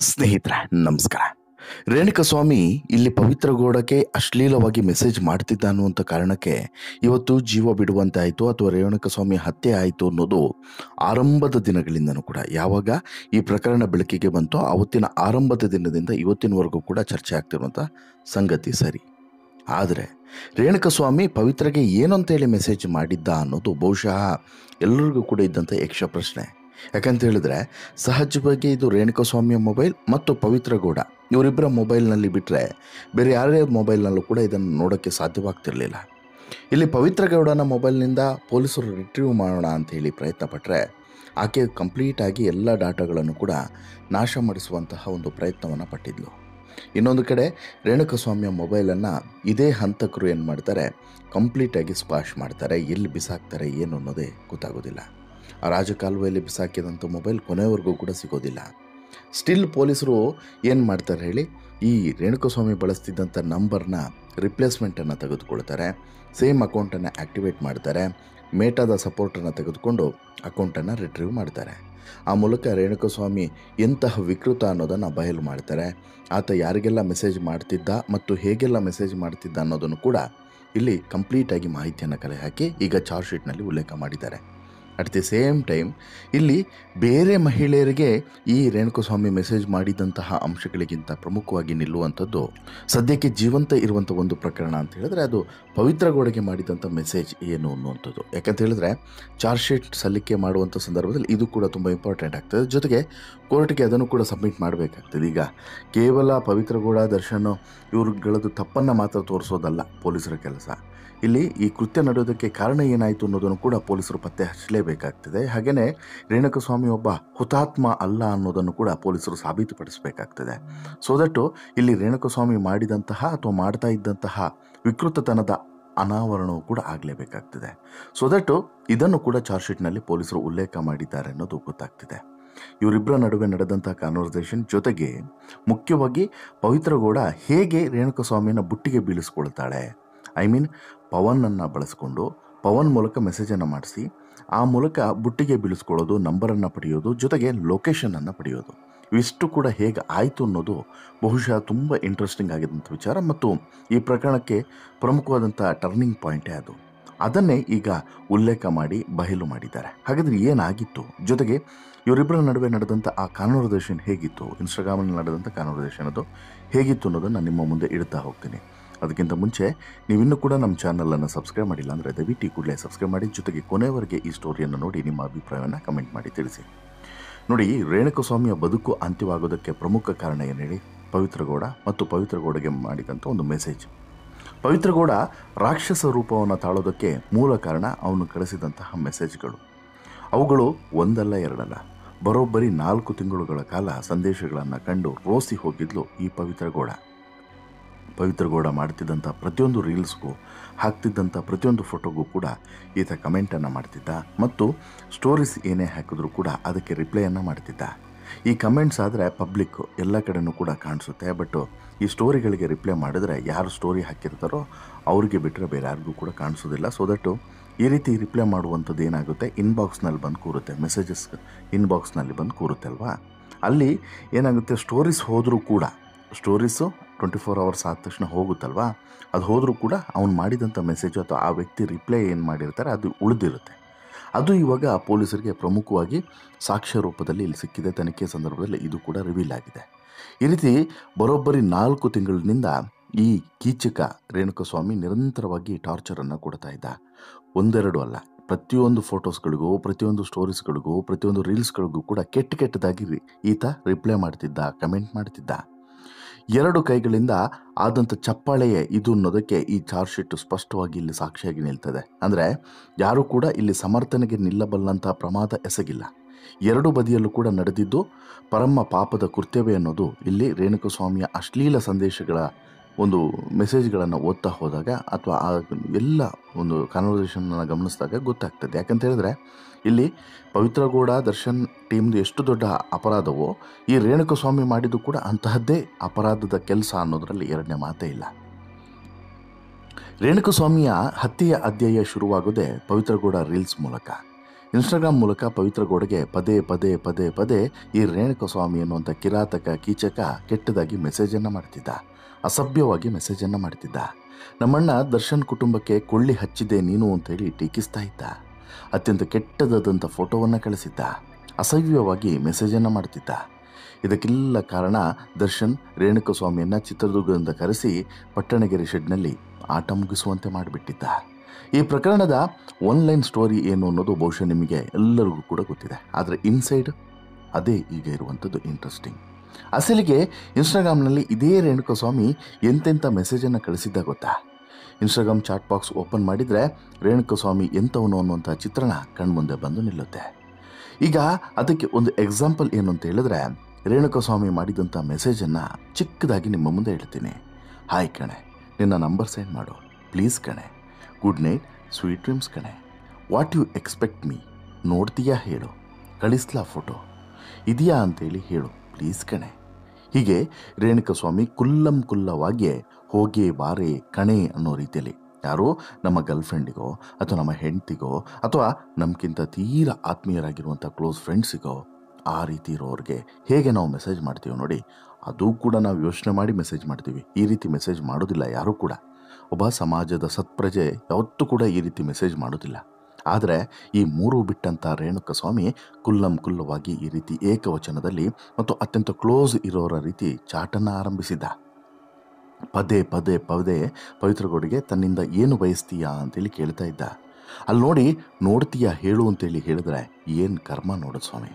ಸ್ನೇಹಿತರೆ ನಮಸ್ಕಾರ. ರೇಣುಕಸ್ವಾಮಿ ಇಲ್ಲಿ ಪವಿತ್ರ ಗೌಡಕ್ಕೆ ಅಶ್ಲೀಲವಾಗಿ ಮೆಸೇಜ್ ಮಾಡ್ತಿದ್ದ ಅನ್ನುವಂಥ ಕಾರಣಕ್ಕೆ ಇವತ್ತು ಜೀವ ಬಿಡುವಂತೆ ಆಯಿತು ಅಥವಾ ರೇಣುಕಸ್ವಾಮಿ ಹತ್ಯೆ ಆಯಿತು ಅನ್ನೋದು ಆರಂಭದ ದಿನಗಳಿಂದನೂ ಕೂಡ ಯಾವಾಗ ಈ ಪ್ರಕರಣ ಬೆಳಕಿಗೆ ಬಂತೋ ಆವತ್ತಿನ ಆರಂಭದ ದಿನದಿಂದ ಇವತ್ತಿನವರೆಗೂ ಕೂಡ ಚರ್ಚೆ ಆಗ್ತಿರುವಂಥ ಸಂಗತಿ ಸರಿ. ಆದರೆ ರೇಣುಕಸ್ವಾಮಿ ಪವಿತ್ರಗೆ ಏನು ಅಂತೇಳಿ ಮೆಸೇಜ್ ಮಾಡಿದ್ದ ಅನ್ನೋದು ಬಹುಶಃ ಎಲ್ಲರಿಗೂ ಕೂಡ ಇದ್ದಂಥ ಯಕ್ಷ ಪ್ರಶ್ನೆ. ಯಾಕಂತ ಹೇಳಿದ್ರೆ ಸಹಜವಾಗಿ ಇದು ರೇಣುಕಸ್ವಾಮಿಯ ಮೊಬೈಲ್ ಮತ್ತು ಪವಿತ್ರ ಗೌಡ ಇವರಿಬ್ಬರ ಮೊಬೈಲ್ನಲ್ಲಿ ಬಿಟ್ಟರೆ ಬೇರೆ ಯಾರೇ ಮೊಬೈಲ್ನಲ್ಲೂ ಕೂಡ ಇದನ್ನು ನೋಡೋಕ್ಕೆ ಸಾಧ್ಯವಾಗ್ತಿರಲಿಲ್ಲ. ಇಲ್ಲಿ ಪವಿತ್ರ ಗೌಡನ ಮೊಬೈಲ್ನಿಂದ ಪೊಲೀಸರು ರಿಟ್ರೀವ್ ಮಾಡೋಣ ಅಂಥೇಳಿ ಪ್ರಯತ್ನ ಪಟ್ಟರೆ ಆಕೆ ಕಂಪ್ಲೀಟಾಗಿ ಎಲ್ಲ ಡಾಟಾಗಳನ್ನು ಕೂಡ ನಾಶ ಮಾಡಿಸುವಂತಹ ಒಂದು ಪ್ರಯತ್ನವನ್ನು ಪಟ್ಟಿದ್ಲು. ಇನ್ನೊಂದು ಕಡೆ ರೇಣುಕಸ್ವಾಮಿಯ ಮೊಬೈಲನ್ನು ಇದೇ ಹಂತಕರು ಏನು ಮಾಡ್ತಾರೆ, ಕಂಪ್ಲೀಟಾಗಿ ಸ್ಕ್ವಾಶ್ ಮಾಡ್ತಾರೆ. ಎಲ್ಲಿ ಬಿಸಾಕ್ತಾರೆ ಏನು ಅನ್ನೋದೇ ಗೊತ್ತಾಗೋದಿಲ್ಲ. ಆ ರಾಜಕಾಲುವೆಯಲ್ಲಿ ಬಿಸಾಕಿದಂಥ ಮೊಬೈಲ್ ಕೊನೆವರೆಗೂ ಕೂಡ ಸಿಗೋದಿಲ್ಲ. ಸ್ಟಿಲ್ ಪೊಲೀಸರು ಏನು ಮಾಡ್ತಾರೆ ಹೇಳಿ, ಈ ರೇಣುಕಸ್ವಾಮಿ ಬಳಸ್ತಿದ್ದಂಥ ನಂಬರ್ನ ರಿಪ್ಲೇಸ್ಮೆಂಟನ್ನು ತೆಗೆದುಕೊಳ್ತಾರೆ, ಸೇಮ್ ಅಕೌಂಟನ್ನು ಆ್ಯಕ್ಟಿವೇಟ್ ಮಾಡ್ತಾರೆ, ಮೇಟಾದ ಸಪೋರ್ಟನ್ನು ತೆಗೆದುಕೊಂಡು ಅಕೌಂಟನ್ನು ರಿಟ್ರೀವ್ ಮಾಡ್ತಾರೆ. ಆ ಮೂಲಕ ರೇಣುಕಸ್ವಾಮಿ ಎಂತಹ ವಿಕೃತ ಅನ್ನೋದನ್ನು ಬಯಲು ಮಾಡ್ತಾರೆ. ಆತ ಯಾರಿಗೆಲ್ಲ ಮೆಸೇಜ್ ಮಾಡ್ತಿದ್ದ ಮತ್ತು ಹೇಗೆಲ್ಲ ಮೆಸೇಜ್ ಮಾಡ್ತಿದ್ದ ಅನ್ನೋದನ್ನು ಕೂಡ ಇಲ್ಲಿ ಕಂಪ್ಲೀಟಾಗಿ ಮಾಹಿತಿಯನ್ನು ಕಲೆ ಹಾಕಿ ಈಗ ಚಾರ್ಜ್ ಶೀಟ್ನಲ್ಲಿ ಉಲ್ಲೇಖ ಮಾಡಿದ್ದಾರೆ. ಅಟ್ ದಿ ಸೇಮ್ ಟೈಮ್ ಇಲ್ಲಿ ಬೇರೆ ಮಹಿಳೆಯರಿಗೆ ಈ ರೇಣುಕಸ್ವಾಮಿ ಮೆಸೇಜ್ ಮಾಡಿದಂತಹ ಅಂಶಗಳಿಗಿಂತ ಪ್ರಮುಖವಾಗಿ ನಿಲ್ಲುವಂಥದ್ದು ಸದ್ಯಕ್ಕೆ ಜೀವಂತ ಇರುವಂಥ ಒಂದು ಪ್ರಕರಣ ಅಂತ ಹೇಳಿದ್ರೆ ಅದು ಪವಿತ್ರ ಗೌಡಗೆ ಮಾಡಿದಂಥ ಮೆಸೇಜ್ ಏನು ಅನ್ನುವಂಥದ್ದು. ಯಾಕಂತ ಹೇಳಿದ್ರೆ ಚಾರ್ಜ್ ಶೀಟ್ ಸಲ್ಲಿಕೆ ಮಾಡುವಂಥ ಸಂದರ್ಭದಲ್ಲಿ ಇದು ಕೂಡ ತುಂಬ ಇಂಪಾರ್ಟೆಂಟ್ ಆಗ್ತದೆ. ಜೊತೆಗೆ ಕೋರ್ಟ್ಗೆ ಅದನ್ನು ಕೂಡ ಸಬ್ಮಿಟ್ ಮಾಡಬೇಕಾಗ್ತದೆ. ಈಗ ಕೇವಲ ಪವಿತ್ರ ಗೌಡ, ದರ್ಶನ್ ಇವ್ರುಗಳದ್ದು ತಪ್ಪನ್ನು ಮಾತ್ರ ತೋರಿಸೋದಲ್ಲ ಪೊಲೀಸರ ಕೆಲಸ. ಇಲ್ಲಿ ಈ ಕೃತ್ಯ ನಡೆಯೋದಕ್ಕೆ ಕಾರಣ ಏನಾಯಿತು ಅನ್ನೋದನ್ನು ಕೂಡ ಪೊಲೀಸರು ಪತ್ತೆ ಹಚ್ಚಲೇಬೇಕಾಗ್ತದೆ. ಹಾಗೆಯೇ ರೇಣುಕಸ್ವಾಮಿ ಒಬ್ಬ ಹುತಾತ್ಮ ಅಲ್ಲ ಅನ್ನೋದನ್ನು ಕೂಡ ಪೊಲೀಸರು ಸಾಬೀತುಪಡಿಸಬೇಕಾಗ್ತದೆ. ಸೊ ದಟ್ಟು ಇಲ್ಲಿ ರೇಣುಕಸ್ವಾಮಿ ಮಾಡಿದಂತಹ ಅಥವಾ ಮಾಡ್ತಾ ಇದ್ದಂತಹ ವಿಕೃತತನದ ಅನಾವರಣವು ಕೂಡ ಆಗಲೇಬೇಕಾಗ್ತದೆ. ಸೊ ದಟ್ಟು ಇದನ್ನು ಕೂಡ ಚಾರ್ಜ್ ಶೀಟ್ನಲ್ಲಿ ಪೊಲೀಸರು ಉಲ್ಲೇಖ ಮಾಡಿದ್ದಾರೆ ಅನ್ನೋದು ಗೊತ್ತಾಗ್ತಿದೆ. ಇವರಿಬ್ಬರ ನಡುವೆ ನಡೆದಂಥ ಕಾನ್ವರ್ಸೇಷನ್ ಜೊತೆಗೆ ಮುಖ್ಯವಾಗಿ ಪವಿತ್ರ ಗೌಡ ಹೇಗೆ ರೇಣುಕಸ್ವಾಮಿಯನ್ನು ಬುಟ್ಟಿಗೆ ಬೀಳಿಸ್ಕೊಳ್ತಾಳೆ, ಐ ಮೀನ್ ಪವನನ್ನು ಬಳಸ್ಕೊಂಡು ಪವನ್ ಮೂಲಕ ಮೆಸೇಜನ್ನು ಮಾಡಿಸಿ ಆ ಮೂಲಕ ಬುಟ್ಟಿಗೆ ಬೀಳಿಸ್ಕೊಳ್ಳೋದು, ನಂಬರನ್ನು ಪಡೆಯೋದು, ಜೊತೆಗೆ ಲೊಕೇಶನನ್ನು ಪಡೆಯೋದು, ಇವಿಷ್ಟು ಕೂಡ ಹೇಗೆ ಆಯಿತು ಅನ್ನೋದು ಬಹುಶಃ ತುಂಬ ಇಂಟ್ರೆಸ್ಟಿಂಗ್ ಆಗಿದ್ದಂಥ ವಿಚಾರ ಮತ್ತು ಈ ಪ್ರಕರಣಕ್ಕೆ ಪ್ರಮುಖವಾದಂಥ ಟರ್ನಿಂಗ್ ಪಾಯಿಂಟೇ ಅದು. ಅದನ್ನೇ ಈಗ ಉಲ್ಲೇಖ ಮಾಡಿ ಬಯಲು ಮಾಡಿದ್ದಾರೆ. ಹಾಗಾದರೆ ಏನಾಗಿತ್ತು, ಜೊತೆಗೆ ಇವರಿಬ್ಬರ ನಡುವೆ ನಡೆದಂಥ ಆ ಕಾನ್ವರ್ಸೇಷನ್ ಹೇಗಿತ್ತು, ಇನ್ಸ್ಟಾಗ್ರಾಮಲ್ಲಿ ನಡೆದಂಥ ಕಾನ್ವರ್ಸೇಷನ್ ಅದು ಹೇಗಿತ್ತು ಅನ್ನೋದನ್ನು ನಿಮ್ಮ ಮುಂದೆ ಇಡ್ತಾ ಹೋಗ್ತೀನಿ. ಅದಕ್ಕಿಂತ ಮುಂಚೆ ನೀವಿನ್ನೂ ಕೂಡ ನಮ್ಮ ಚಾನಲನ್ನು ಸಬ್ಸ್ಕ್ರೈಬ್ ಮಾಡಿಲ್ಲ ಅಂದರೆ ದಯವಿಟ್ಟು ಕೂಡಲೇ ಸಬ್ಸ್ಕ್ರೈಬ್ ಮಾಡಿ, ಜೊತೆಗೆ ಕೊನೆಯವರೆಗೆ ಈ ಸ್ಟೋರಿಯನ್ನು ನೋಡಿ ನಿಮ್ಮ ಅಭಿಪ್ರಾಯವನ್ನು ಕಮೆಂಟ್ ಮಾಡಿ ತಿಳಿಸಿ. ನೋಡಿ, ರೇಣುಕಸ್ವಾಮಿಯ ಬದುಕು ಅಂತ್ಯವಾಗೋದಕ್ಕೆ ಪ್ರಮುಖ ಕಾರಣ ಏನು ಹೇಳಿ, ಪವಿತ್ರ ಗೌಡ ಮತ್ತು ಪವಿತ್ರ ಗೌಡಗೆ ಮಾಡಿದಂಥ ಒಂದು ಮೆಸೇಜ್. ಪವಿತ್ರ ಗೌಡ ರಾಕ್ಷಸ ರೂಪವನ್ನು ತಾಳೋದಕ್ಕೆ ಮೂಲ ಕಾರಣ ಅವನು ಕಳಿಸಿದಂತಹ ಮೆಸೇಜ್ಗಳು. ಅವುಗಳು ಒಂದಲ್ಲ ಎರಡಲ್ಲ, ಬರೋಬ್ಬರಿ 4 ತಿಂಗಳುಗಳ ಕಾಲ ಸಂದೇಶಗಳನ್ನು ಕಂಡು ರೋಸಿ ಹೋಗಿದ್ಲು ಈ ಪವಿತ್ರ ಗೌಡ. ಪವಿತ್ರ ಗೌಡ ಮಾಡ್ತಿದ್ದಂಥ ಪ್ರತಿಯೊಂದು ರೀಲ್ಸ್ಗೂ, ಹಾಕ್ತಿದ್ದಂಥ ಪ್ರತಿಯೊಂದು ಫೋಟೋಗೂ ಕೂಡ ಈತ ಕಮೆಂಟನ್ನು ಮಾಡ್ತಿದ್ದ ಮತ್ತು ಸ್ಟೋರೀಸ್ ಏನೇ ಹಾಕಿದ್ರೂ ಕೂಡ ಅದಕ್ಕೆ ರಿಪ್ಲೈಯನ್ನು ಮಾಡ್ತಿದ್ದ. ಈ ಕಮೆಂಟ್ಸ್ ಆದರೆ ಪಬ್ಲಿಕ್ ಎಲ್ಲ ಕಡೆನೂ ಕೂಡ ಕಾಣಿಸುತ್ತೆ, ಬಟ್ ಈ ಸ್ಟೋರಿಗಳಿಗೆ ರಿಪ್ಲೈ ಮಾಡಿದ್ರೆ ಯಾರು ಸ್ಟೋರಿ ಹಾಕಿರ್ತಾರೋ ಅವ್ರಿಗೆ ಬಿಟ್ಟರೆ ಬೇರೆ ಯಾರಿಗೂ ಕೂಡ ಕಾಣಿಸೋದಿಲ್ಲ. ಸೊ ದಟ್ಟು ಈ ರೀತಿ ರಿಪ್ಲೈ ಮಾಡುವಂಥದ್ದು ಏನಾಗುತ್ತೆ, ಇನ್ಬಾಕ್ಸ್ನಲ್ಲಿ ಬಂದು ಕೂರುತ್ತೆ, ಮೆಸೇಜಸ್ ಇನ್ಬಾಕ್ಸ್ನಲ್ಲಿ ಬಂದು ಕೂರುತ್ತೆ ಅಲ್ವಾ. ಅಲ್ಲಿ ಏನಾಗುತ್ತೆ, ಸ್ಟೋರೀಸ್ ಹೋದರೂ ಕೂಡ ಸ್ಟೋರೀಸು 24 hours ಆದ ತಕ್ಷಣ ಹೋಗುತ್ತಲ್ವಾ, ಅದು ಹೋದರೂ ಕೂಡ ಅವ್ನು ಮಾಡಿದಂಥ ಮೆಸೇಜು ಅಥವಾ ಆ ವ್ಯಕ್ತಿ ರಿಪ್ಲೈ ಏನು ಮಾಡಿರ್ತಾರೆ ಅದು ಉಳಿದಿರುತ್ತೆ. ಅದು ಇವಾಗ ಪೊಲೀಸರಿಗೆ ಪ್ರಮುಖವಾಗಿ ಸಾಕ್ಷ್ಯ ರೂಪದಲ್ಲಿ ಇಲ್ಲಿ ಸಿಕ್ಕಿದೆ. ತನಿಖೆ ಸಂದರ್ಭದಲ್ಲಿ ಇದು ಕೂಡ ರಿವೀಲ್ ಆಗಿದೆ. ಈ ರೀತಿ ಬರೋಬ್ಬರಿ 4 ತಿಂಗಳಿನಿಂದ ಈ ಕೀಚಕ ರೇಣುಕಸ್ವಾಮಿ ನಿರಂತರವಾಗಿ ಟಾರ್ಚರನ್ನು ಕೊಡ್ತಾ ಇದ್ದ. ಒಂದೆರಡು ಅಲ್ಲ, ಪ್ರತಿಯೊಂದು ಫೋಟೋಸ್ಗಳಿಗೂ, ಪ್ರತಿಯೊಂದು ಸ್ಟೋರೀಸ್ಗಳಿಗೂ, ಪ್ರತಿಯೊಂದು ರೀಲ್ಸ್ಗಳಿಗೂ ಕೂಡ ಕೆಟ್ಟದಾಗಿ ಈತ ರಿಪ್ಲೈ ಮಾಡ್ತಿದ್ದ, ಕಮೆಂಟ್ ಮಾಡ್ತಿದ್ದ. 2 ಕೈಗಳಿಂದ ಆದಂಥ ಚಪ್ಪಾಳೆಯೇ ಇದು ಅನ್ನೋದಕ್ಕೆ ಈ ಚಾರ್ಜ್ ಶೀಟ್ ಸ್ಪಷ್ಟವಾಗಿ ಇಲ್ಲಿ ಸಾಕ್ಷಿಯಾಗಿ ನಿಲ್ತದೆ. ಅಂದರೆ ಯಾರೂ ಕೂಡ ಇಲ್ಲಿ ಸಮರ್ಥನೆಗೆ ನಿಲ್ಲಬಲ್ಲಂಥ ಪ್ರಮಾದ ಎಸಗಿಲ್ಲ. 2 ಬದಿಯಲ್ಲೂ ಕೂಡ ನಡೆದಿದ್ದು ಪರಮ ಪಾಪದ ಕೃತ್ಯವೇ ಅನ್ನೋದು ಇಲ್ಲಿ ರೇಣುಕಸ್ವಾಮಿಯ ಅಶ್ಲೀಲ ಸಂದೇಶಗಳ ಒಂದು ಮೆಸೇಜ್ಗಳನ್ನು ಓದ್ತಾ ಹೋದಾಗ ಅಥವಾ ಆ ಎಲ್ಲ ಒಂದು ಕಾನ್ವರ್ಸೇಷನನ್ನು ಗಮನಿಸಿದಾಗ ಗೊತ್ತಾಗ್ತದೆ. ಯಾಕಂತ ಹೇಳಿದ್ರೆ ಇಲ್ಲಿ ಪವಿತ್ರ ಗೌಡ, ದರ್ಶನ್ ಟೀಮ್ದು ಎಷ್ಟು ದೊಡ್ಡ ಅಪರಾಧವೋ ಈ ರೇಣುಕಸ್ವಾಮಿ ಮಾಡಿದ್ದು ಕೂಡ ಅಂತಹದ್ದೇ ಅಪರಾಧದ ಕೆಲಸ ಅನ್ನೋದರಲ್ಲಿ ಎರಡನೇ ಮಾತೇ ಇಲ್ಲ. ರೇಣುಕಸ್ವಾಮಿಯ ಹತ್ಯೆಯ ಅಧ್ಯಾಯ ಶುರುವಾಗೋದೇ ಪವಿತ್ರ ಗೌಡ ರೀಲ್ಸ್ ಮೂಲಕ. ಇನ್ಸ್ಟಾಗ್ರಾಮ್ ಮೂಲಕ ಪವಿತ್ರ ಗೌಡಗೆ ಪದೇ ಪದೇ ಪದೇ ಪದೇ ಈ ರೇಣುಕಸ್ವಾಮಿ ಅನ್ನುವಂಥ ಕಿರಾತಕ ಕೀಚಕ ಕೆಟ್ಟದಾಗಿ ಮೆಸೇಜನ್ನು ಮಾಡ್ತಿದ್ದ, ಅಸಭ್ಯವಾಗಿ ಮೆಸೇಜನ್ನು ಮಾಡ್ತಿದ್ದ. ನಮ್ಮಣ್ಣ ದರ್ಶನ್ ಕುಟುಂಬಕ್ಕೆ ಕೊಳ್ಳಿ ಹಚ್ಚಿದೆ ನೀನು ಅಂತೇಳಿ ಟೀಕಿಸ್ತಾ ಇದ್ದ. ಅತ್ಯಂತ ಕೆಟ್ಟದಾದಂಥ ಫೋಟೋವನ್ನು ಕಳಿಸಿದ್ದ, ಅಸಹ್ಯವಾಗಿ ಮೆಸೇಜನ್ನು ಮಾಡ್ತಿದ್ದ. ಇದಕ್ಕೆಲ್ಲ ಕಾರಣ ದರ್ಶನ್ ರೇಣುಕಸ್ವಾಮಿಯನ್ನು ಚಿತ್ರದುರ್ಗದಿಂದ ಕರೆಸಿ ಪಟ್ಟಣಗೆರೆ ಶೆಡ್ನಲ್ಲಿ ಆಟ ಮುಗಿಸುವಂತೆ ಮಾಡಿಬಿಟ್ಟಿದ್ದ. ಈ ಪ್ರಕರಣದ ಆನ್ಲೈನ್ ಸ್ಟೋರಿ ಏನು ಅನ್ನೋದು ಬಹುಶಃ ನಿಮಗೆ ಎಲ್ಲರಿಗೂ ಕೂಡ ಗೊತ್ತಿದೆ. ಆದರೆ ಇನ್ಸೈಡ್ ಅದೇ ಈಗ ಇರುವಂಥದ್ದು ಇಂಟ್ರೆಸ್ಟಿಂಗ್. ಅಸಲಿಗೆ ಇನ್ಸ್ಟಾಗ್ರಾಮ್ನಲ್ಲಿ ಇದೇ ರೇಣುಕಸ್ವಾಮಿ ಎಂತೆಂಥ ಮೆಸೇಜನ್ನು ಕಳಿಸಿದ್ದ ಗೊತ್ತಾ? ಇನ್ಸ್ಟಾಗ್ರಾಮ್ ಚಾಟ್ ಬಾಕ್ಸ್ ಓಪನ್ ಮಾಡಿದರೆ ರೇಣುಕಸ್ವಾಮಿ ಎಂಥವನು ಅನ್ನುವಂಥ ಚಿತ್ರಣ ಕಣ್ಮುಂದೆ ಬಂದು ನಿಲ್ಲುತ್ತೆ. ಈಗ ಅದಕ್ಕೆ ಒಂದು ಎಕ್ಸಾಂಪಲ್ ಏನು ಅಂತ ಹೇಳಿದ್ರೆ, ರೇಣುಕಸ್ವಾಮಿ ಮಾಡಿದಂಥ ಮೆಸೇಜನ್ನು ಚಿಕ್ಕದಾಗಿ ನಿಮ್ಮ ಮುಂದೆ ಹೇಳ್ತೀನಿ. ಹಾಯ್ ಕಣೆ, ನಿನ್ನ ನಂಬರ್ ಸೆಂಡ್ ಮಾಡು ಪ್ಲೀಸ್ ಕಣೆ. ಗುಡ್ ನೈಟ್, ಸ್ವೀಟ್ ಡ್ರೀಮ್ಸ್ ಕಣೆ. What you expect me? ನೋಡ್ತೀಯಾ ಹೇಳು, ಕಳಿಸ್ಲಾ ಫೋಟೋ, ಇದೆಯಾ ಅಂತೇಳಿ ಹೇಳು ಪ್ಲೀಸ್ ಕಣೆ. ಹೀಗೆ ರೇಣುಕಸ್ವಾಮಿ ಕುಲ್ಲವಾಗಿ ಹೋಗಿ ಬಾರೆ ಕಣೆ ಅನ್ನೋ ರೀತಿಯಲ್ಲಿ ಯಾರೋ ನಮ್ಮ ಗರ್ಲ್ಫ್ರೆಂಡಿಗೋ ಅಥವಾ ನಮ್ಮ ಹೆಂಡತಿಗೋ ಅಥವಾ ನಮಗಿಂತ ತೀರಾ ಆತ್ಮೀಯರಾಗಿರುವಂಥ ಕ್ಲೋಸ್ ಫ್ರೆಂಡ್ಸಿಗೋ ಆ ರೀತಿ ಇರೋರಿಗೆ ಹೇಗೆ ನಾವು ಮೆಸೇಜ್ ಮಾಡ್ತೀವಿ ನೋಡಿ, ಅದು ಕೂಡ ನಾವು ಯೋಚನೆ ಮಾಡಿ ಮೆಸೇಜ್ ಮಾಡ್ತೀವಿ. ಈ ರೀತಿ ಮೆಸೇಜ್ ಮಾಡೋದಿಲ್ಲ ಯಾರೂ ಕೂಡ. ಒಬ್ಬ ಸಮಾಜದ ಸತ್ಪ್ರಜೆ ಯಾವತ್ತೂ ಕೂಡ ಈ ರೀತಿ ಮೆಸೇಜ್ ಮಾಡೋದಿಲ್ಲ. ಆದರೆ ಈ ಮೂರು ಬಿಟ್ಟಂಥ ರೇಣುಕಸ್ವಾಮಿ ಕುಲ್ಲವಾಗಿ ಈ ರೀತಿ ಏಕವಚನದಲ್ಲಿ ಮತ್ತು ಅತ್ಯಂತ ಕ್ಲೋಸ್ ಇರೋರ ರೀತಿ ಚಾಟನ್ನು ಆರಂಭಿಸಿದ್ದ. ಪದೇ ಪದೇ ಪದೇ ಪವಿತ್ರ ಗೌಡಿಗೆ ತನ್ನಿಂದ ಏನು ಬಯಸ್ತೀಯಾ ಅಂತೇಳಿ ಕೇಳ್ತಾ ಇದ್ದ. ಅಲ್ಲಿ ನೋಡ್ತೀಯಾ ಹೇಳು ಅಂತೇಳಿ ಹೇಳಿದ್ರೆ ಏನು ಕರ್ಮ ನೋಡೋದು ಸ್ವಾಮಿ.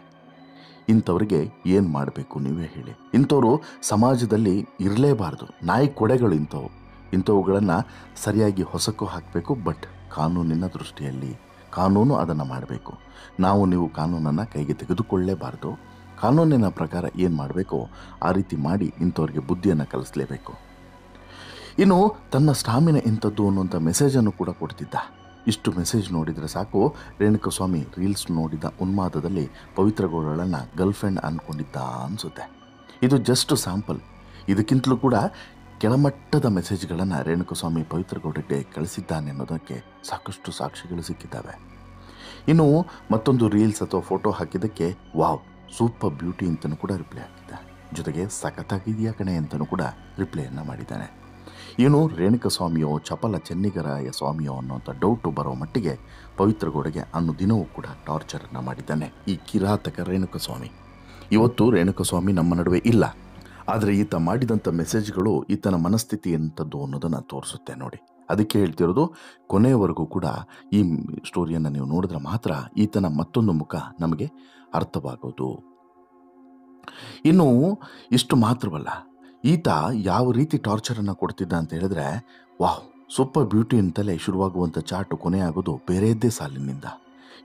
ಇಂಥವ್ರಿಗೆ ಏನು ಮಾಡಬೇಕು ನೀವೇ ಹೇಳಿ. ಇಂಥವ್ರು ಸಮಾಜದಲ್ಲಿ ಇರಲೇಬಾರ್ದು. ನಾಯಿ ಕೊಡೆಗಳು ಇಂಥವುಗಳನ್ನು ಸರಿಯಾಗಿ ಹೊಸಕ್ಕೂ ಹಾಕಬೇಕು. ಬಟ್ ಕಾನೂನಿನ ದೃಷ್ಟಿಯಲ್ಲಿ ಕಾನೂನು ಅದನ್ನು ಮಾಡಬೇಕು. ನೀವು ಕಾನೂನನ್ನು ಕೈಗೆ ತೆಗೆದುಕೊಳ್ಳಲೇಬಾರ್ದು. ಕಾನೂನಿನ ಪ್ರಕಾರ ಏನು ಮಾಡಬೇಕು ಆ ರೀತಿ ಮಾಡಿ ಇಂಥವ್ರಿಗೆ ಬುದ್ಧಿಯನ್ನು ಕಲಿಸಲೇಬೇಕು. ಇನ್ನು ತನ್ನ ಸ್ಟಾಮಿನ ಇಂಥದ್ದು ಅನ್ನುವಂಥ ಮೆಸೇಜನ್ನು ಕೂಡ ಕೊಡ್ತಿದ್ದ. ಇಷ್ಟು ಮೆಸೇಜ್ ನೋಡಿದರೆ ಸಾಕು ರೇಣುಕಸ್ವಾಮಿ ರೀಲ್ಸ್ ನೋಡಿದ ಉನ್ಮಾದದಲ್ಲಿ ಪವಿತ್ರ ಗೌಡಳನ್ನು ಗರ್ಲ್ಫ್ರೆಂಡ್ ಅಂದ್ಕೊಂಡಿದ್ದ ಅನಿಸುತ್ತೆ. ಇದು ಜಸ್ಟ್ ಸ್ಯಾಂಪಲ್. ಇದಕ್ಕಿಂತಲೂ ಕೂಡ ಕೆಳಮಟ್ಟದ ಮೆಸೇಜ್ಗಳನ್ನು ರೇಣುಕಸ್ವಾಮಿ ಪವಿತ್ರ ಗೌಡಕ್ಕೆ ಕಳಿಸಿದ್ದಾನೆ ಅನ್ನೋದಕ್ಕೆ ಸಾಕಷ್ಟು ಸಾಕ್ಷಿಗಳು ಸಿಕ್ಕಿದ್ದಾವೆ. ಇನ್ನು ಮತ್ತೊಂದು ರೀಲ್ಸ್ ಅಥವಾ ಫೋಟೋ ಹಾಕಿದ್ದಕ್ಕೆ ವಾವ್ ಸೂಪರ್ ಬ್ಯೂಟಿ ಅಂತಲೂ ಕೂಡ ರಿಪ್ಲೈ ಹಾಕಿದ್ದ. ಜೊತೆಗೆ ಸಖತ್ತಾಗಿದೆಯಾ ಕಣೆ ಅಂತಲೂ ಕೂಡ ರಿಪ್ಲೈಯನ್ನು ಮಾಡಿದ್ದಾನೆ. ಇವನು ರೇಣುಕಸ್ವಾಮಿಯೋ ಚಪಲ ಚೆನ್ನಿಗರಾಯ ಸ್ವಾಮಿಯೋ ಅನ್ನೋಂಥ ಡೌಟು ಬರೋ ಮಟ್ಟಿಗೆ ಪವಿತ್ರ ಗೌಡಗೆ ಅನ್ನೋ ದಿನವೂ ಕೂಡ ಟಾರ್ಚರನ್ನು ಮಾಡಿದ್ದಾನೆ ಈ ಕಿರಾತಕ ರೇಣುಕಸ್ವಾಮಿ. ಇವತ್ತು ರೇಣುಕಸ್ವಾಮಿ ನಮ್ಮ ನಡುವೆ ಇಲ್ಲ. ಆದರೆ ಈತ ಮಾಡಿದಂಥ ಮೆಸೇಜ್ಗಳು ಈತನ ಮನಸ್ಥಿತಿ ಎಂಥದ್ದು ಅನ್ನೋದನ್ನು ತೋರಿಸುತ್ತೆ ನೋಡಿ. ಅದಕ್ಕೆ ಹೇಳ್ತಿರೋದು, ಕೊನೆಯವರೆಗೂ ಕೂಡ ಈ ಸ್ಟೋರಿಯನ್ನು ನೀವು ನೋಡಿದ್ರೆ ಮಾತ್ರ ಈತನ ಮತ್ತೊಂದು ಮುಖ ನಮಗೆ ಅರ್ಥವಾಗೋದು. ಇನ್ನು ಇಷ್ಟು ಮಾತ್ರವಲ್ಲ, ಈತ ಯಾವ ರೀತಿ ಟಾರ್ಚರನ್ನು ಕೊಡ್ತಿದ್ದ ಅಂತ ಹೇಳಿದ್ರೆ, ವಾವ್ ಸೂಪರ್ ಬ್ಯೂಟಿ ಅಂತಲೇ ಶುರುವಾಗುವಂಥ ಚಾಟು ಕೊನೆಯಾಗೋದು ಬೇರೆಯದ್ದೇ ಸಾಲಿನಿಂದ.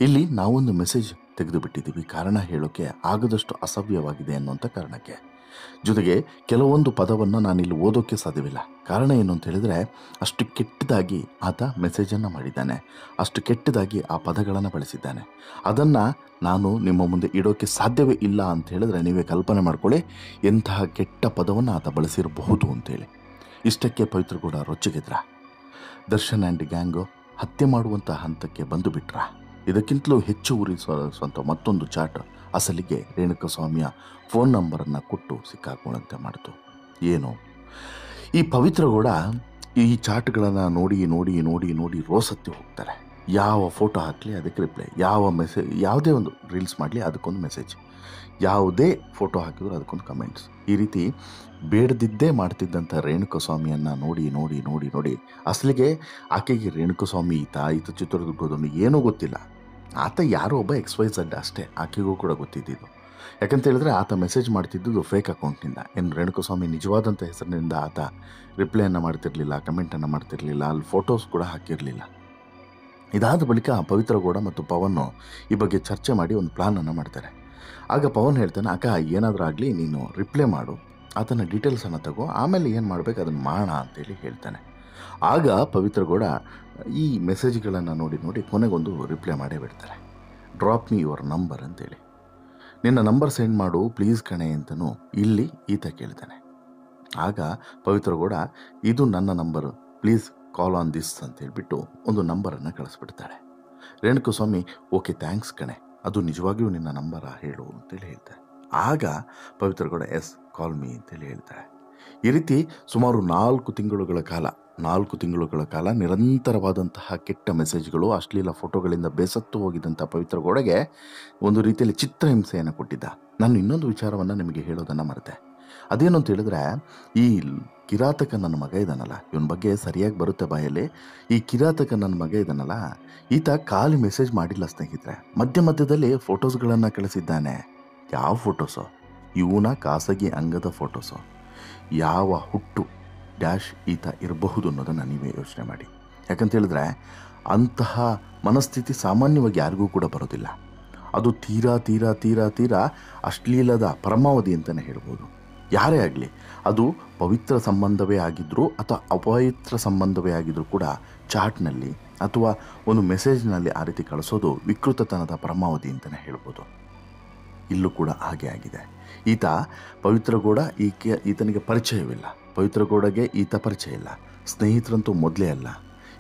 ಇಲ್ಲಿ ನಾವೊಂದು ಮೆಸೇಜ್ ತೆಗೆದು ಬಿಟ್ಟಿದ್ದೀವಿ, ಕಾರಣ ಹೇಳೋಕ್ಕೆ ಆಗದಷ್ಟು ಅಸಭ್ಯವಾಗಿದೆ ಅನ್ನೋಂಥ ಕಾರಣಕ್ಕೆ. ಜೊತೆಗೆ ಕೆಲವೊಂದು ಪದವನ್ನು ನಾನಿಲ್ಲಿ ಓದೋಕ್ಕೆ ಸಾಧ್ಯವಿಲ್ಲ. ಕಾರಣ ಏನು ಅಂತ ಹೇಳಿದ್ರೆ, ಅಷ್ಟು ಕೆಟ್ಟದಾಗಿ ಆತ ಮೆಸೇಜನ್ನು ಮಾಡಿದ್ದಾನೆ, ಅಷ್ಟು ಕೆಟ್ಟದಾಗಿ ಆ ಪದಗಳನ್ನು ಬಳಸಿದ್ದಾನೆ. ಅದನ್ನು ನಾನು ನಿಮ್ಮ ಮುಂದೆ ಇಡೋಕ್ಕೆ ಸಾಧ್ಯವೇ ಇಲ್ಲ ಅಂತ ಹೇಳಿದ್ರೆ ನೀವೇ ಕಲ್ಪನೆ ಮಾಡ್ಕೊಳ್ಳಿ ಎಂತಹ ಕೆಟ್ಟ ಪದವನ್ನು ಆತ ಬಳಸಿರಬಹುದು ಅಂತೇಳಿ. ಇಷ್ಟಕ್ಕೆ ಪವಿತ್ರ ಗೌಡ ರೊಚ್ಚಿಗೆದ್ರ. ದರ್ಶನ್ ಆ್ಯಂಡ್ ಗ್ಯಾಂಗು ಹತ್ಯೆ ಮಾಡುವಂಥ ಹಂತಕ್ಕೆ ಬಂದು ಬಿಟ್ರ. ಇದಕ್ಕಿಂತಲೂ ಹೆಚ್ಚು ಉರಿಸುವಂಥ ಮತ್ತೊಂದು ಚಾಟ್ ಅಸಲಿಗೆ ರೇಣುಕಸ್ವಾಮಿಯ ಫೋನ್ ನಂಬರನ್ನು ಕೊಟ್ಟು ಸಿಕ್ಕಾಕೊಳ್ಳುವಂತೆ ಮಾಡಿತು. ಏನು ಈ ಪವಿತ್ರ ಗೌಡ ಈ ಚಾಟ್ಗಳನ್ನು ನೋಡಿ ನೋಡಿ ನೋಡಿ ನೋಡಿ ರೋಸತ್ತಿ ಹೋಗ್ತಾರೆ. ಯಾವ ಫೋಟೋ ಹಾಕಲಿ ಅದಕ್ಕೆ ರಿಪ್ಲೈ, ಯಾವ ಮೆಸೇಜ್, ಯಾವುದೇ ಒಂದು ರೀಲ್ಸ್ ಮಾಡಲಿ ಅದಕ್ಕೊಂದು ಮೆಸೇಜ್, ಯಾವುದೇ ಫೋಟೋ ಹಾಕಿದ್ರು ಅದಕ್ಕೊಂದು ಕಮೆಂಟ್ಸ್. ಈ ರೀತಿ ಬೇಡದಿದ್ದೇ ಮಾಡ್ತಿದ್ದಂಥ ರೇಣುಕಸ್ವಾಮಿಯನ್ನು ನೋಡಿ ನೋಡಿ ನೋಡಿ ನೋಡಿ ಅಸಲಿಗೆ ಆಕೆಗೆ ರೇಣುಕಸ್ವಾಮಿ ಈತ ಚಿತ್ರದುರ್ಗದವನು ಏನೂ ಗೊತ್ತಿಲ್ಲ. ಆತ ಯಾರೋ ಒಬ್ಬ XYZ ಅಷ್ಟೇ, ಆಕೆಗೂ ಕೂಡ ಗೊತ್ತಿದ್ದಿದ್ದು. ಯಾಕಂತ ಹೇಳಿದ್ರೆ ಆತ ಮೆಸೇಜ್ ಮಾಡ್ತಿದ್ದು ಫೇಕ್ ಅಕೌಂಟ್ನಿಂದ. ಏನು ರೇಣುಕಸ್ವಾಮಿ ನಿಜವಾದಂಥ ಹೆಸರಿನಿಂದ ಆತ ರಿಪ್ಲೈಯನ್ನು ಮಾಡ್ತಿರಲಿಲ್ಲ, ಕಮೆಂಟನ್ನು ಮಾಡ್ತಿರಲಿಲ್ಲ, ಅಲ್ಲಿ ಫೋಟೋಸ್ ಕೂಡ ಹಾಕಿರಲಿಲ್ಲ. ಇದಾದ ಬಳಿಕ ಪವಿತ್ರ ಗೌಡ ಮತ್ತು ಪವನ್ ಈ ಬಗ್ಗೆ ಚರ್ಚೆ ಮಾಡಿ ಒಂದು ಪ್ಲಾನನ್ನು ಮಾಡ್ತಾರೆ. ಆಗ ಪವನ್ ಹೇಳ್ತಾನೆ, ಅಕ್ಕ ಏನಾದರೂ ಆಗಲಿ ನೀನು ರಿಪ್ಲೈ ಮಾಡು, ಆತನ ಡೀಟೇಲ್ಸನ್ನು ತಗೋ, ಆಮೇಲೆ ಏನು ಮಾಡಬೇಕು ಅದನ್ನು ಮಾಡೋಣ ಅಂತೇಳಿ ಹೇಳ್ತಾನೆ. ಆಗ ಪವಿತ್ರ ಗೌಡ ಈ ಮೆಸೇಜ್ಗಳನ್ನು ನೋಡಿ ನೋಡಿ ಕೊನೆಗೊಂದು ರಿಪ್ಲೈ ಮಾಡೇ ಬಿಡ್ತಾರೆ. ಡ್ರಾಪ್ ಮೀ ಯುವರ್ ನಂಬರ್ ಅಂತೇಳಿ, ನಿನ್ನ ನಂಬರ್ ಸೆಂಡ್ ಮಾಡು ಪ್ಲೀಸ್ ಕಣೆ ಅಂತಲೂ ಇಲ್ಲಿ ಈತ ಕೇಳ್ತಾನೆ. ಆಗ ಪವಿತ್ರ ಗೌಡ ಇದು ನನ್ನ number, please call on this ಅಂತ ಹೇಳ್ಬಿಟ್ಟು ಒಂದು ನಂಬರನ್ನು ಕಳಿಸ್ಬಿಡ್ತಾಳೆ. ರೇಣುಕಸ್ವಾಮಿ ಓಕೆ ಥ್ಯಾಂಕ್ಸ್ ಕಣೆ, ಅದು ನಿಜವಾಗಿಯೂ ನಿನ್ನ ನಂಬರ ಹೇಳು ಅಂತೇಳಿ ಹೇಳ್ತಾರೆ. ಆಗ Pavithra Gowda S call me ಅಂತೇಳಿ ಹೇಳ್ತಾಳೆ. ಈ ರೀತಿ ಸುಮಾರು 4 ತಿಂಗಳುಗಳ ಕಾಲ ನಿರಂತರವಾದಂತಹ ಕೆಟ್ಟ ಮೆಸೇಜ್ಗಳು, ಅಶ್ಲೀಲ ಫೋಟೋಗಳಿಂದ ಬೇಸತ್ತು ಹೋಗಿದ್ದಂಥ ಪವಿತ್ರ ಗೌಡಗೆ ಒಂದು ರೀತಿಯಲ್ಲಿ ಚಿತ್ರಹಿಂಸೆಯನ್ನು ಕೊಟ್ಟಿದ್ದ. ನಾನು ಇನ್ನೊಂದು ವಿಚಾರವನ್ನು ನಿಮಗೆ ಹೇಳೋದನ್ನು ಮರೆತೆ. ಅದೇನು ಅಂತ ಹೇಳಿದ್ರೆ, ಈ ಕಿರಾತಕ ನನ್ನ ಮಗ ಇದ್ದಾನಲ್ಲ, ಇವನ ಬಗ್ಗೆ ಸರಿಯಾಗಿ ಬರುತ್ತೆ ಬಾಯಲ್ಲಿ. ಈ ಕಿರಾತಕ ನನ್ನ ಮಗ ಇದ್ದಾನಲ್ಲ, ಈತ ಖಾಲಿ ಮೆಸೇಜ್ ಮಾಡಿಲ್ಲ ಸ್ನೇಹಿತರೆ, ಮಧ್ಯದಲ್ಲಿ ಫೋಟೋಸ್ಗಳನ್ನು ಕಳಿಸಿದ್ದಾನೆ. ಯಾವ ಫೋಟೋಸು? ಇವನ ಖಾಸಗಿ ಅಂಗದ ಫೋಟೋಸು. ಯಾವ ಹುಟ್ಟು ಡ್ಯಾಶ್ ಈತ ಇರಬಹುದು ಅನ್ನೋದನ್ನು ನೀವೇ ಯೋಚನೆ ಮಾಡಿ. ಯಾಕಂತ ಹೇಳಿದ್ರೆ ಅಂತಹ ಮನಸ್ಥಿತಿ ಸಾಮಾನ್ಯವಾಗಿ ಯಾರಿಗೂ ಕೂಡ ಬರೋದಿಲ್ಲ. ಅದು ತೀರಾ ತೀರಾ ತೀರಾ ತೀರಾ ಅಶ್ಲೀಲದ ಪರಮಾವಧಿ ಅಂತಲೇ ಹೇಳ್ಬೋದು. ಯಾರೇ ಆಗಲಿ, ಅದು ಪವಿತ್ರ ಸಂಬಂಧವೇ ಆಗಿದ್ದರೂ ಅಥವಾ ಅಪವಿತ್ರ ಸಂಬಂಧವೇ ಆಗಿದ್ದರೂ ಕೂಡ ಚಾಟ್ನಲ್ಲಿ ಅಥವಾ ಒಂದು ಮೆಸೇಜ್ನಲ್ಲಿ ಆ ರೀತಿ ಕಳಿಸೋದು ವಿಕೃತತನದ ಪರಮಾವಧಿ ಅಂತಲೇ ಹೇಳ್ಬೋದು. ಇಲ್ಲೂ ಕೂಡ ಹಾಗೆ ಆಗಿದೆ. ಈತ ಪವಿತ್ರ ಗೌಡ ಈತನಿಗೆ ಪರಿಚಯವಿಲ್ಲ, ಪವಿತ್ರ ಗೌಡಗೆ ಈತ ಪರಿಚಯ ಇಲ್ಲ, ಸ್ನೇಹಿತರಂತೂ ಮೊದಲೇ ಅಲ್ಲ.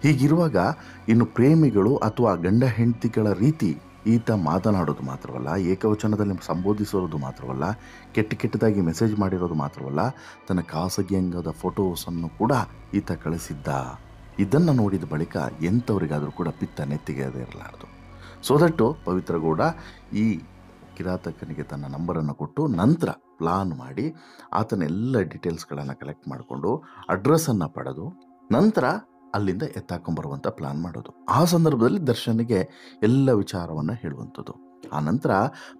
ಹೀಗಿರುವಾಗ ಇನ್ನು ಪ್ರೇಮಿಗಳು ಅಥವಾ ಗಂಡ ಹೆಂಡತಿಗಳ ರೀತಿ ಈತ ಮಾತನಾಡೋದು ಮಾತ್ರವಲ್ಲ, ಏಕವಚನದಲ್ಲಿ ಸಂಬೋಧಿಸೋದು ಮಾತ್ರವಲ್ಲ, ಕೆಟ್ಟದಾಗಿ ಮೆಸೇಜ್ ಮಾಡಿರೋದು ಮಾತ್ರವಲ್ಲ, ತನ್ನ ಖಾಸಗಿ ಅಂಗದ ಫೋಟೋಸನ್ನು ಕೂಡ ಈತ ಕಳಿಸಿದ್ದ. ಇದನ್ನು ನೋಡಿದ ಬಳಿಕ ಎಂಥವರಿಗಾದರೂ ಕೂಡ ಪಿತ್ತ ನೆತ್ತಿಗೆ ಇರಲಾರದು. ಸೊ ದಟ್ಟು ಪವಿತ್ರ ಗೌಡ ಈ ಕಿರಾತಕನಿಗೆ ತನ್ನ ನಂಬರನ್ನು ಕೊಟ್ಟು ನಂತರ ಪ್ಲಾನ್ ಮಾಡಿ ಆತನ ಎಲ್ಲ ಡೀಟೇಲ್ಸ್ಗಳನ್ನು ಕಲೆಕ್ಟ್ ಮಾಡಿಕೊಂಡು ಅಡ್ರೆಸ್ಸನ್ನು ಪಡೆದು ನಂತರ ಅಲ್ಲಿಂದ ಎತ್ತಾಕೊಂಬರುವಂಥ ಪ್ಲಾನ್ ಮಾಡೋದು. ಆ ಸಂದರ್ಭದಲ್ಲಿ ದರ್ಶನ್ಗೆ ಎಲ್ಲ ವಿಚಾರವನ್ನು ಹೇಳುವಂಥದ್ದು. ಆ ನಂತರ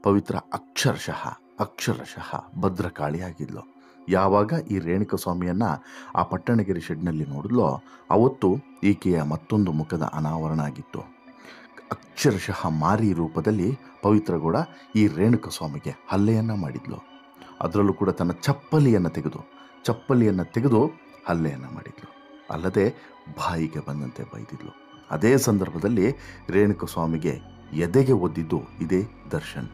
ಪವಿತ್ರ ಅಕ್ಷರಶಃ ಭದ್ರಕಾಳಿ ಆಗಿದ್ಲು. ಯಾವಾಗ ಈ ರೇಣುಕಸ್ವಾಮಿಯನ್ನು ಆ ಪಟ್ಟಣಗಿರಿ ಶೆಡ್ನಲ್ಲಿ ನೋಡಿದ್ಲೋ ಅವತ್ತು ಈಕೆಯ ಮತ್ತೊಂದು ಮುಖದ ಅನಾವರಣ ಆಗಿತ್ತು. ಅಕ್ಷರಶಃ ಮಾರಿ ರೂಪದಲ್ಲಿ ಪವಿತ್ರ ಗೌಡ ಈ ರೇಣುಕಸ್ವಾಮಿಗೆ ಹಲ್ಲೆಯನ್ನು ಮಾಡಿದ್ಲು. ಅದರಲ್ಲೂ ಕೂಡ ತನ್ನ ಚಪ್ಪಲಿಯನ್ನು ತೆಗೆದು ಹಲ್ಲೆಯನ್ನು ಮಾಡಿದ್ಲು. ಅಲ್ಲದೆ ಬಾಯಿಗೆ ಬಂದಂತೆ ಬೈದಿದ್ಲು. ಅದೇ ಸಂದರ್ಭದಲ್ಲಿ ರೇಣುಕಸ್ವಾಮಿಗೆ ಎದೆಗೆ ಒದ್ದಿದ್ದು ಇದೇ ದರ್ಶನ್.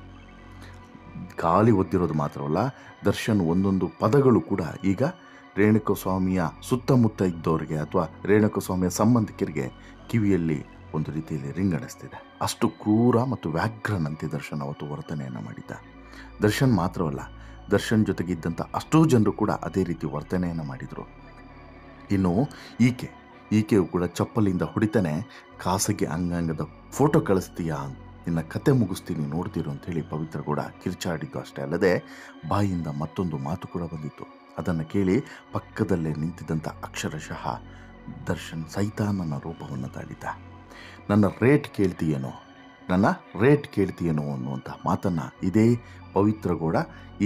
ಖಾಲಿ ಒದ್ದಿರೋದು ಮಾತ್ರವಲ್ಲ, ದರ್ಶನ್ ಒಂದೊಂದು ಪದಗಳು ಕೂಡ ಈಗ ರೇಣುಕಸ್ವಾಮಿಯ ಸುತ್ತಮುತ್ತ ಇದ್ದವರಿಗೆ ಅಥವಾ ರೇಣುಕಸ್ವಾಮಿಯ ಸಂಬಂಧಿಕರಿಗೆ ಕಿವಿಯಲ್ಲಿ ಒಂದು ರೀತಿಯಲ್ಲಿ ರಿಂಗಣಿಸ್ತಿದೆ. ಅಷ್ಟು ಕ್ರೂರ ಮತ್ತು ವ್ಯಾಘ್ರನಂತೆ ದರ್ಶನ್ ಅವತ್ತು ವರ್ತನೆಯನ್ನು ಮಾಡಿದ್ದ. ದರ್ಶನ್ ಮಾತ್ರವಲ್ಲ, ದರ್ಶನ್ ಜೊತೆಗಿದ್ದಂಥ ಅಷ್ಟೂ ಜನರು ಕೂಡ ಅದೇ ರೀತಿ ವರ್ತನೆಯನ್ನು ಮಾಡಿದರು. ಇನ್ನು ಈಕೆಯು ಕೂಡ ಚಪ್ಪಲಿಂದ ಹೊಡಿತಾನೆ, ಖಾಸಗಿ ಅಂಗಾಂಗದ ಫೋಟೋ ಕಳಿಸ್ತೀಯಾ, ನಿನ್ನ ಕತೆ ಮುಗಿಸ್ತೀನಿ ನೋಡ್ತೀರು ಅಂಥೇಳಿ ಪವಿತ್ರ ಗೌಡ ಕಿರ್ಚಾಡಿದ್ದು ಅಷ್ಟೇ ಅಲ್ಲದೆ ಬಾಯಿಂದ ಮತ್ತೊಂದು ಮಾತು ಕೂಡ ಬಂದಿತ್ತು. ಅದನ್ನು ಕೇಳಿ ಪಕ್ಕದಲ್ಲೇ ನಿಂತಿದ್ದಂಥ ಅಕ್ಷರಶಃ ದರ್ಶನ್ ಸೈತಾನನ ರೂಪವನ್ನು ತಾಳಿದ್ದ. ನನ್ನ ರೇಟ್ ಕೇಳ್ತೀಯೇನೋ ಅನ್ನುವಂಥ ಮಾತನ್ನು ಇದೇ ಪವಿತ್ರ ಗೌಡ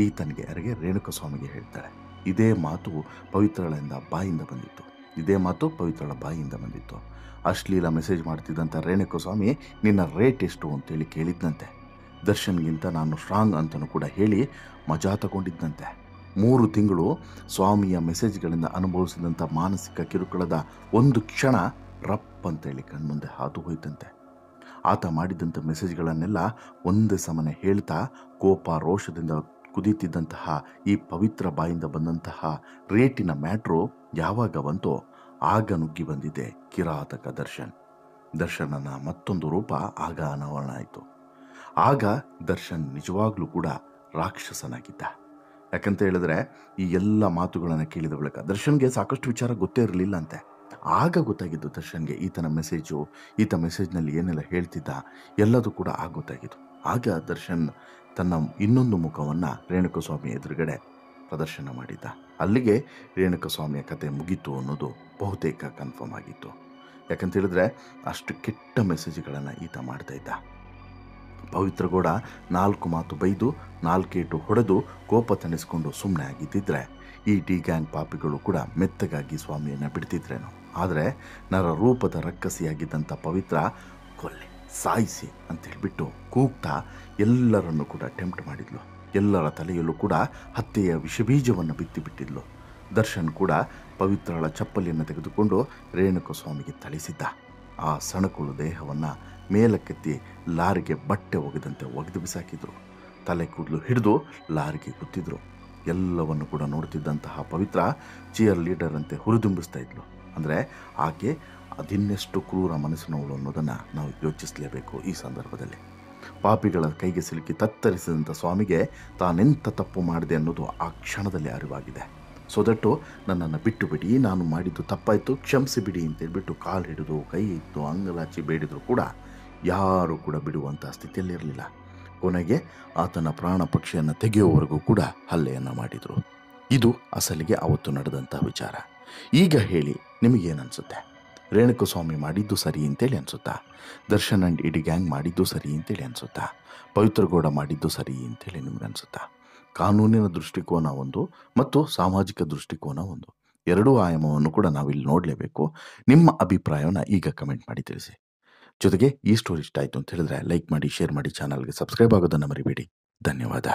ಈತನಿಗೆ ರೇಣುಕಸ್ವಾಮಿಗೆ ಹೇಳ್ತಾಳೆ. ಇದೇ ಮಾತು ಪವಿತ್ರಳ ಬಾಯಿಂದ ಬಂದಿತ್ತು. ಅಶ್ಲೀಲ ಮೆಸೇಜ್ ಮಾಡ್ತಿದ್ದಂಥ ರೇಣುಕಸ್ವಾಮಿ ನಿನ್ನ ರೇಟ್ ಎಷ್ಟು ಅಂತೇಳಿ ಕೇಳಿದ್ದಂತೆ. ದರ್ಶನ್ಗಿಂತ ನಾನು ಸ್ಟ್ರಾಂಗ್ ಅಂತಲೂ ಕೂಡ ಹೇಳಿ ಮಜಾ ತಗೊಂಡಿದ್ದಂತೆ. 3 ತಿಂಗಳು ಸ್ವಾಮಿಯ ಮೆಸೇಜ್ಗಳಿಂದ ಅನುಭವಿಸಿದಂಥ ಮಾನಸಿಕ ಕಿರುಕುಳದ ಒಂದು ಕ್ಷಣ ರಪ್ ಅಂತೇಳಿ ಕಣ್ಮುಂದೆ ಹಾದು ಹೋಯ್ತಂತೆ. ಆತ ಮಾಡಿದಂಥ ಮೆಸೇಜ್ಗಳನ್ನೆಲ್ಲ ಒಂದೇ ಸಮನೆ ಹೇಳ್ತಾ ಕೋಪ ರೋಷದಿಂದ ಕುದೀತಿದ್ದಂತಹ ಈ ಪವಿತ್ರ ಬಾಯಿಂದ ಬಂದಂತಹ ರೇಟಿನ ಮ್ಯಾಟ್ರು ಯಾವಾಗ ಬಂತೋ ಆಗ ನುಗ್ಗಿ ಬಂದಿದೆ ಕಿರಾತಕ ದರ್ಶನನ ಮತ್ತೊಂದು ರೂಪ ಆಗ ಅನಾವರಣ ಆಯಿತು. ಆಗ ದರ್ಶನ್ ನಿಜವಾಗ್ಲೂ ಕೂಡ ರಾಕ್ಷಸನಾಗಿದ್ದ. ಯಾಕಂತ ಹೇಳಿದ್ರೆ ಈ ಎಲ್ಲ ಮಾತುಗಳನ್ನು ಕೇಳಿದ ಬಳಿಕ ದರ್ಶನ್ಗೆ ಸಾಕಷ್ಟು ವಿಚಾರ ಗೊತ್ತೇ ಇರಲಿಲ್ಲ ಅಂತೆ. ಆಗ ಗೊತ್ತಾಗಿದ್ದು ದರ್ಶನ್ಗೆ ಈತ ಮೆಸೇಜ್ನಲ್ಲಿ ಏನೆಲ್ಲ ಹೇಳ್ತಿದ್ದ ಎಲ್ಲದೂ ಕೂಡ ಆಗ ಗೊತ್ತಾಗಿದ್ದು. ಆಗ ದರ್ಶನ್ ತನ್ನ ಇನ್ನೊಂದು ಮುಖವನ್ನು ರೇಣುಕಸ್ವಾಮಿ ಎದುರುಗಡೆ ಪ್ರದರ್ಶನ ಮಾಡಿದ್ದ. ಅಲ್ಲಿಗೆ ರೇಣುಕಸ್ವಾಮಿಯ ಕತೆ ಮುಗೀತು ಅನ್ನೋದು ಬಹುತೇಕ ಕನ್ಫರ್ಮ್ ಆಗಿತ್ತು. ಯಾಕಂತ ಹೇಳಿದ್ರೆ ಅಷ್ಟು ಕೆಟ್ಟ ಮೆಸೇಜ್ಗಳನ್ನು ಈತ ಮಾಡ್ತಾ ಇದ್ದ. ಪವಿತ್ರ ಗೌಡ 4 ಮಾತು ಬೈದು 4 ಏಟು ಹೊಡೆದು ಕೋಪ ತಣಿಸ್ಕೊಂಡು ಸುಮ್ಮನೆ ಆಗಿದ್ದಿದ್ರೆ ಈ ಡಿ ಗ್ಯಾಂಗ್ ಪಾಪಿಗಳು ಕೂಡ ಮೆತ್ತಗಾಗಿ ಸ್ವಾಮಿಯನ್ನು ಬಿಡ್ತಿದ್ರೇನು. ಆದರೆ ನರ ರೂಪದ ರಕ್ಕಸಿಯಾಗಿದ್ದಂಥ ಪವಿತ್ರ ಕೊಲ್ಲಿ ಸಾಯಿಸಿ ಅಂತೇಳ್ಬಿಟ್ಟು ಕೂಗ್ತಾ ಎಲ್ಲರನ್ನು ಕೂಡ ಟೆಂಪ್ಟ್ ಮಾಡಿದ್ಲು. ಎಲ್ಲರ ತಲೆಯಲ್ಲೂ ಕೂಡ ಹತ್ಯೆಯ ವಿಷಬೀಜವನ್ನು ಬಿತ್ತಿಬಿಟ್ಟಿದ್ಲು. ದರ್ಶನ್ ಕೂಡ ಪವಿತ್ರಳ ಚಪ್ಪಲಿಯನ್ನು ತೆಗೆದುಕೊಂಡು ರೇಣುಕಸ್ವಾಮಿಗೆ ಥಳಿಸಿದ್ದ. ಆ ಸಣಕುಳು ದೇಹವನ್ನು ಮೇಲಕ್ಕೆತ್ತಿ ಲಾರಿಗೆ ಬಟ್ಟೆ ಒಗೆದು ಬಿಸಾಕಿದ್ರು. ತಲೆ ಕೂದಲು ಹಿಡಿದು ಲಾರಿಗೆ ಗುತ್ತಿದ್ರು. ಎಲ್ಲವನ್ನು ಕೂಡ ನೋಡ್ತಿದ್ದಂತಹ ಪವಿತ್ರ ಚಿಯರ್ ಲೀಡರ್ ಅಂತೆ ಹುರಿದುಂಬಿಸ್ತಾ ಇದ್ಲು. ಅಂದರೆ ಆಕೆ ಅದಿನ್ನೆಷ್ಟು ಕ್ರೂರ ಮನಸ್ಸಿನವಳು ಅನ್ನೋದನ್ನು ನಾವು ಯೋಚಿಸಲೇಬೇಕು ಈ ಸಂದರ್ಭದಲ್ಲಿ. ಪಾಪಿಗಳ ಕೈಗೆ ಸಿಲುಕಿ ತತ್ತರಿಸಿದಂಥ ಸ್ವಾಮಿಗೆ ತಾನೆಂಥ ತಪ್ಪು ಮಾಡಿದೆ ಅನ್ನೋದು ಆ ಕ್ಷಣದಲ್ಲಿ ಅರಿವಾಗಿದೆ. ಸೊ ದಟ್ಟು ನನ್ನನ್ನು ಬಿಟ್ಟು ಬಿಡಿ, ನಾನು ಮಾಡಿದ್ದು ತಪ್ಪಾಯಿತು, ಕ್ಷಮಿಸಿ ಬಿಡಿ ಅಂತೇಳ್ಬಿಟ್ಟು ಕಾಲು ಹಿಡಿದು ಕೈ ಇತ್ತು ಅಂಗಲಾಚಿ ಬೇಡಿದರೂ ಕೂಡ ಯಾರೂ ಕೂಡ ಬಿಡುವಂಥ ಸ್ಥಿತಿಯಲ್ಲಿರಲಿಲ್ಲ. ಕೊನೆಗೆ ಆತನ ಪ್ರಾಣ ಪಕ್ಷಿಯನ್ನು ತೆಗೆಯುವವರೆಗೂ ಕೂಡ ಹಲ್ಲೆಯನ್ನು ಮಾಡಿದರು. ಇದು ಅಸಲಿಗೆ ಅವತ್ತು ನಡೆದಂಥ ವಿಚಾರ. ಈಗ ಹೇಳಿ, ನಿಮಗೇನನ್ಸುತ್ತೆ? ರೇಣುಕಸ್ವಾಮಿ ಮಾಡಿದ್ದು ಸರಿ ಅಂತೇಳಿ ಅನಿಸುತ್ತಾ? ದರ್ಶನ್ ಆ್ಯಂಡ್ ಇಡೀ ಗ್ಯಾಂಗ್ ಮಾಡಿದ್ದು ಸರಿ ಅಂತೇಳಿ ಅನಿಸುತ್ತಾ? ಪವಿತ್ರಗೌಡ ಮಾಡಿದ್ದು ಸರಿ ಅಂತೇಳಿ ನಿಮ್ಗನ್ಸುತ್ತಾ? ಕಾನೂನಿನ ದೃಷ್ಟಿಕೋನ ಒಂದು ಮತ್ತು ಸಾಮಾಜಿಕ ದೃಷ್ಟಿಕೋನ ಒಂದು, ಎರಡೂ ಆಯಾಮವನ್ನು ಕೂಡ ನಾವಿಲ್ಲಿ ನೋಡಲೇಬೇಕು. ನಿಮ್ಮ ಅಭಿಪ್ರಾಯವನ್ನು ಈಗ ಕಮೆಂಟ್ ಮಾಡಿ ತಿಳಿಸಿ. ಜೊತೆಗೆ ಈ ಸ್ಟೋರಿ ಇಷ್ಟ ಆಯಿತು ಅಂತ ಹೇಳಿದ್ರೆ ಲೈಕ್ ಮಾಡಿ, ಶೇರ್ ಮಾಡಿ, ಚಾನಲ್ಗೆ ಸಬ್ಸ್ಕ್ರೈಬ್ ಆಗೋದನ್ನು ಮರಿಬೇಡಿ. ಧನ್ಯವಾದ.